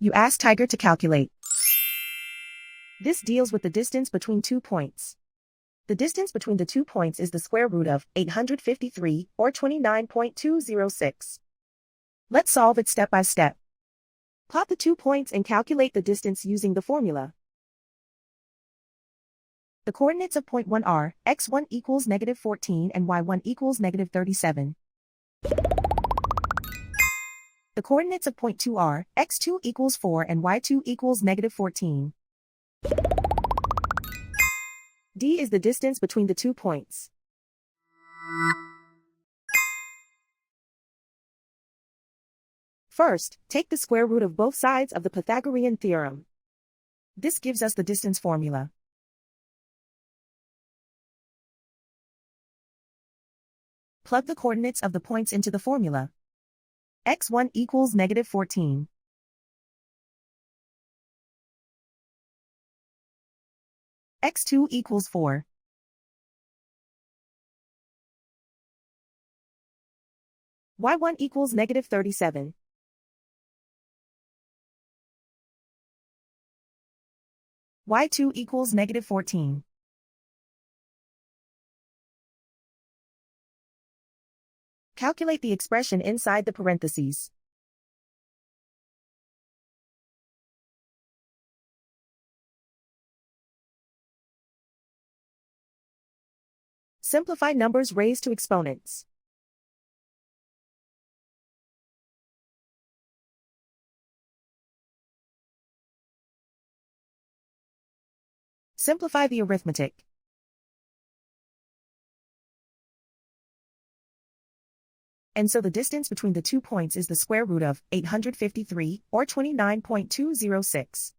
You ask Tiger to calculate. This deals with the distance between 2 points. The distance between the 2 points is the square root of 853, or 29.206. Let's solve it step by step. Plot the 2 points and calculate the distance using the formula. The coordinates of point 1 are, x1 equals -14 and y1 equals -37. The coordinates of point 2 are, x2 equals 4 and y2 equals -14. D is the distance between the 2 points. First, take the square root of both sides of the Pythagorean theorem. This gives us the distance formula. Plug the coordinates of the points into the formula. x1 equals -14. x2 equals 4. y1 equals -37. y2 equals -14. Calculate the expression inside the parentheses. Simplify numbers raised to exponents. Simplify the arithmetic. And so the distance between the 2 points is the square root of 853, or 29.206.